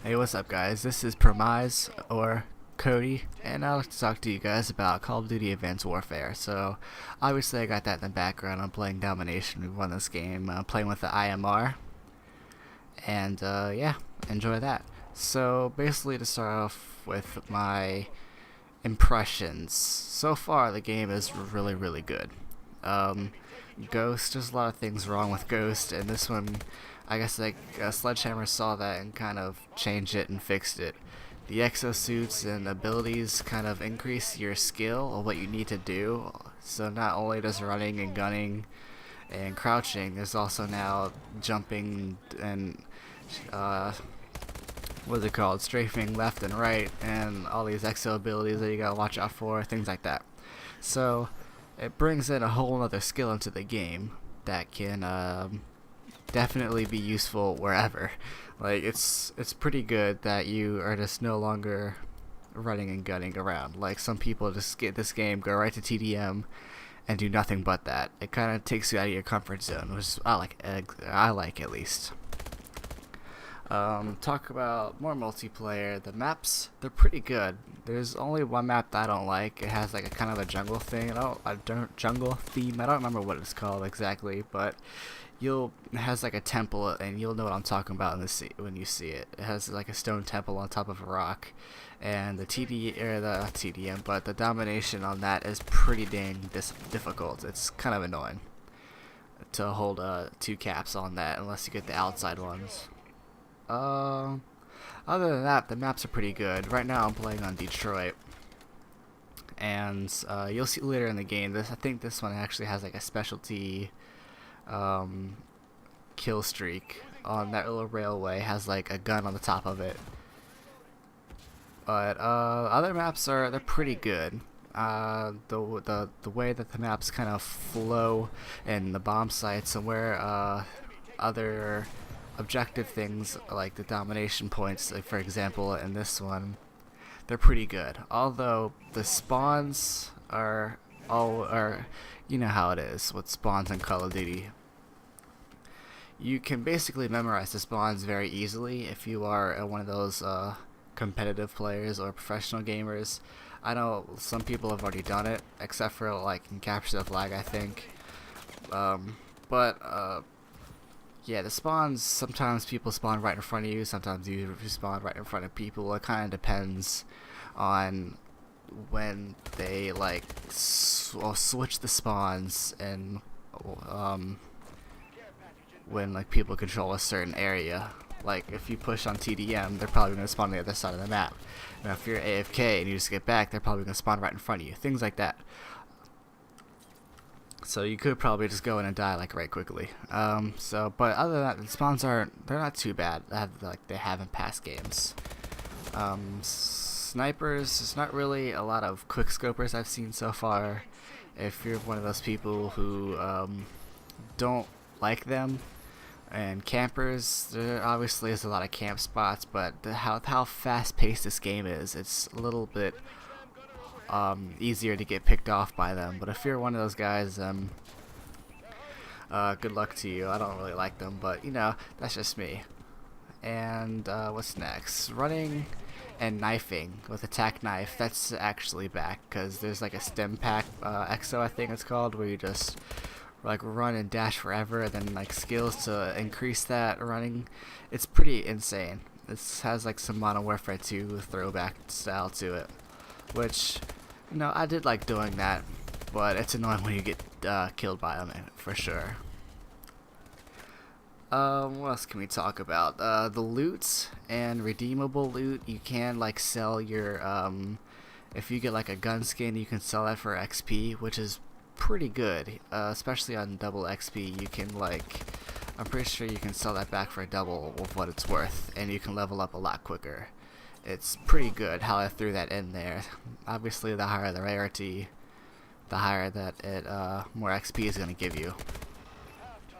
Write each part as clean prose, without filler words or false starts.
Hey, what's up, guys? This is Promise or Cody, and I'd like to talk to you guys about Call of Duty Advanced Warfare. So, obviously, I got that in the background. I'm playing Domination. We won this game. I'm playing with the IMR, and yeah, enjoy that. So, basically, to start off with my impressions, so far the game is really good. Ghost, there's a lot of things wrong with Ghost, and this one, I guess like Sledgehammer saw that and kind of changed it and fixed it. The exosuits and abilities kind of increase your skill of what you need to do. So not only does running and gunning and crouching, there's also now jumping and what's it called, strafing left and right, and all these exo abilities that you gotta watch out for, things like that. So it brings in a whole other skill into the game that can definitely be useful wherever. Like it's pretty good that you are just no longer running and gunning around. Like some people just get this game, go right to TDM, and do nothing but that. It kind of takes you out of your comfort zone, which I like at least. Talk about more multiplayer. The maps, they're pretty good. There's only one map that I don't like. It has like a kind of a jungle thing. Jungle theme. I don't remember what it's called exactly, but it has like a temple, and you'll know what I'm talking about when you see it. It has like a stone temple on top of a rock, and the TDM, but the domination on that is pretty dang difficult. It's kind of annoying to hold two caps on that unless you get the outside ones. Other than that, the maps are pretty good. Right now I'm playing on Detroit, and you'll see later in the game, I think this one actually has like a specialty kill streak on that little railway, has like a gun on the top of it. But other maps they're pretty good. The way that the maps kind of flow and the bomb sites and where other objective things like the domination points, like for example in this one, they're pretty good. Although the spawns are you know how it is with spawns in Call of Duty. You can basically memorize the spawns very easily if you are one of those competitive players or professional gamers. I know some people have already done it, except for like in Capture the Flag, I think. Yeah, the spawns, sometimes people spawn right in front of you, sometimes you spawn right in front of people. It kind of depends on when they like switch the spawns, and when like people control a certain area. Like if you push on TDM, they're probably going to spawn on the other side of the map. Now if you're AFK and you just get back, they're probably going to spawn right in front of you. Things like that. So you could probably just go in and die like right quickly. But other than that, the spawns they're not too bad. They have in past games. Snipers, there's not really a lot of quick scopers I've seen so far. If you're one of those people who don't like them, and campers, there obviously is a lot of camp spots, but how fast paced this game is, it's a little bit easier to get picked off by them. But if you're one of those guys, good luck to you. I don't really like them, but you know, that's just me. And what's next? Running and knifing with attack knife. That's actually back, because there's like a stem pack exo, I think it's called, where you just like run and dash forever, and then like skills to increase that running. It's pretty insane. It has like some Modern Warfare 2 throwback style to it, which, you know, I did like doing that, but it's annoying when you get killed by them, for sure. What else can we talk about? The loot and redeemable loot. You can like sell your if you get like a gun skin, you can sell that for XP, which is pretty good, especially on double XP. You can I'm pretty sure you can sell that back for double of what it's worth, and you can level up a lot quicker. It's pretty good how I threw that in there. Obviously, the higher the rarity, the higher that it more XP is going to give you.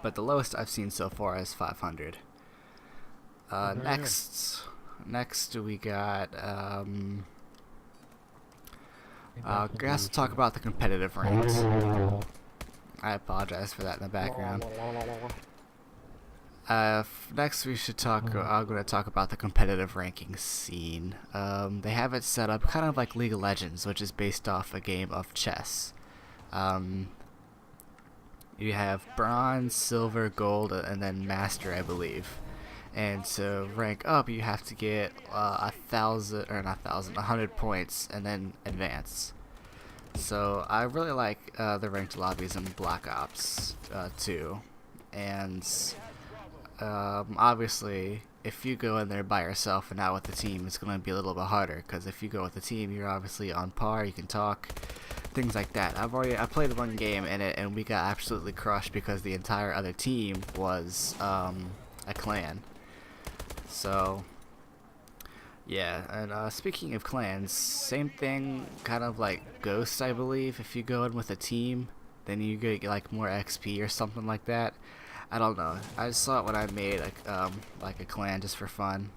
But the lowest I've seen so far is 500. Next we got I guess to talk about the competitive ranks. I apologize for that in the background. Next we should talk. I'm going to talk about the competitive ranking scene. They have it set up kind of like League of Legends, which is based off a game of chess. Um, you have bronze, silver, gold, and then master, I believe. And to rank up, you have to get 100 points, and then advance. So I really like the ranked lobbies in Black Ops 2, and obviously, if you go in there by yourself and not with the team, it's going to be a little bit harder. Because if you go with the team, you're obviously on par. You can talk, things like that. I played one game in it, and we got absolutely crushed because the entire other team was a clan. So yeah, and speaking of clans, same thing, kind of like Ghost, I believe. If you go in with a team, then you get like more XP or something like that. I don't know. I just saw it when I made like a clan just for fun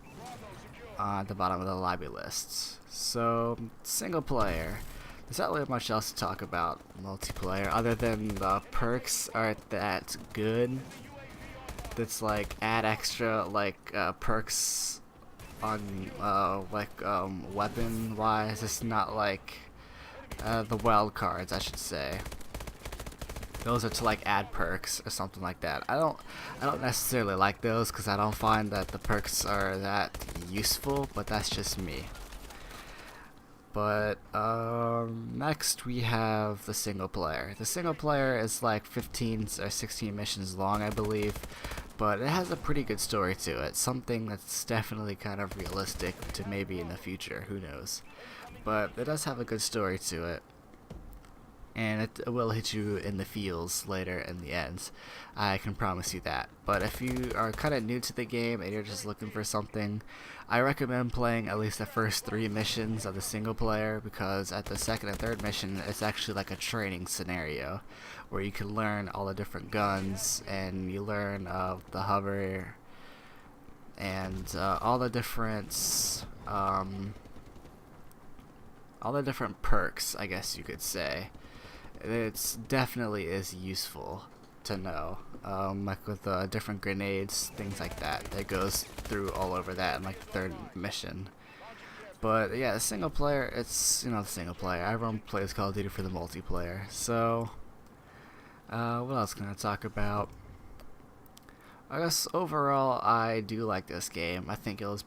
at the bottom of the lobby lists. So single player, there's not really much else to talk about multiplayer other than the perks aren't that good. That's like add extra like perks on weapon wise. It's not like the wild cards, I should say. Those are to like add perks or something like that. I don't necessarily like those because I don't find that the perks are that useful, but that's just me. But next we have the single player. The single player is like 15 or 16 missions long, I believe, but it has a pretty good story to it. Something that's definitely kind of realistic to maybe in the future, who knows. But it does have a good story to it. And it will hit you in the feels later in the end. I can promise you that. But if you are kind of new to the game and you're just looking for something, I recommend playing at least the first 3 missions of the single player, because at the second and third mission it's actually like a training scenario where you can learn all the different guns, and you learn the hover and all the different perks, I guess you could say. It's definitely is useful to know, like with different grenades, things like that. It goes through all over that in like the third mission. But yeah, the single player, it's, the single player. Everyone plays Call of Duty for the multiplayer. So, what else can I talk about? I guess overall, I do like this game. I think it was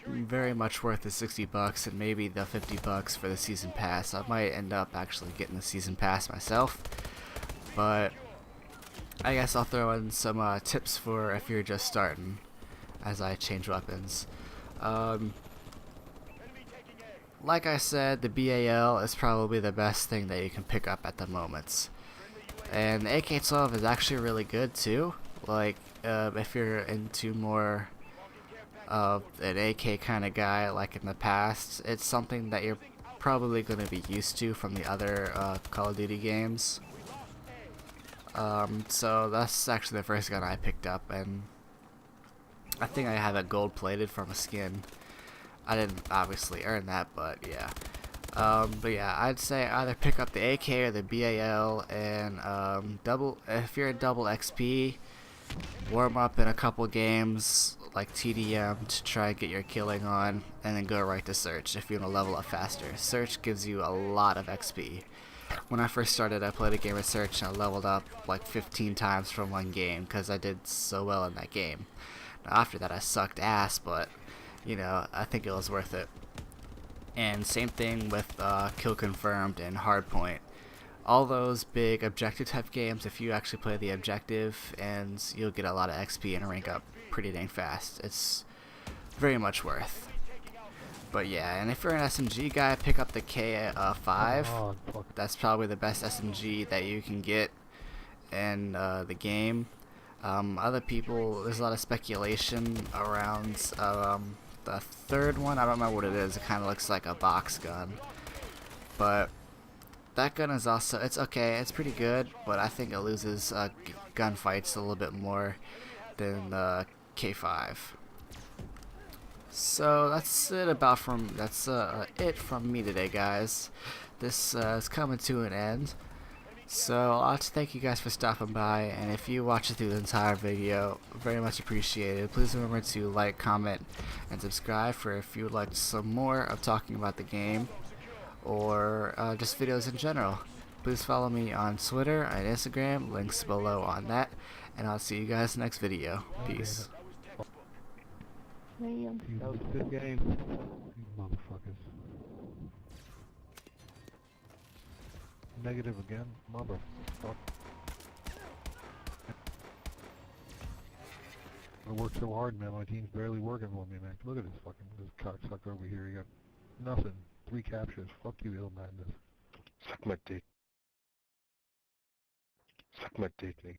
very much worth the $60 and maybe the $50 for the season pass. I might end up actually getting the season pass myself, but I guess I'll throw in some tips for if you're just starting as I change weapons. Like I said, the BAL is probably the best thing that you can pick up at the moment, and the AK-12 is actually really good too. Like if you're into more an AK kind of guy like in the past, it's something that you're probably going to be used to from the other Call of Duty games. So that's actually the first gun I picked up, and I think I have it gold plated from a skin. I didn't obviously earn that, but yeah. But yeah, I'd say either pick up the AK or the BAL, and if you're a double XP, warm up in a couple games like TDM to try and get your killing on, and then go right to search if you want to level up faster. Search gives you a lot of XP. When I first started, I played a game of search and I leveled up like 15 times from one game because I did so well in that game. Now, after that I sucked ass, but I think it was worth it. And same thing with Kill Confirmed and Hardpoint. All those big objective type games, if you actually play the objective, and you'll get a lot of XP and rank up pretty dang fast. It's very much worth. But yeah, and if you're an SMG guy, pick up the K5. That's probably the best SMG that you can get in the game. Other people, there's a lot of speculation around the third one. I don't know what it is. It kind of looks like a box gun, but that gun is also, it's okay, it's pretty good, but I think it loses gunfights a little bit more than the K5. So that's it from me today, guys. This is coming to an end. So I'd like to thank you guys for stopping by, and if you watch it through the entire video, very much appreciated. Please remember to like, comment, and subscribe for if you would like some more of talking about the game, or just videos in general. Please follow me on Twitter and Instagram, links below on that, and I'll see you guys next video. Peace. That was a good game. You motherfuckers. Negative again, motherfucker. I worked so hard, man. My team's barely working for me, man. Look at this cocksucker over here. He got nothing. 3 captures. Fuck you, Ill Madness. Suck my dick. Suck my dick, nigga.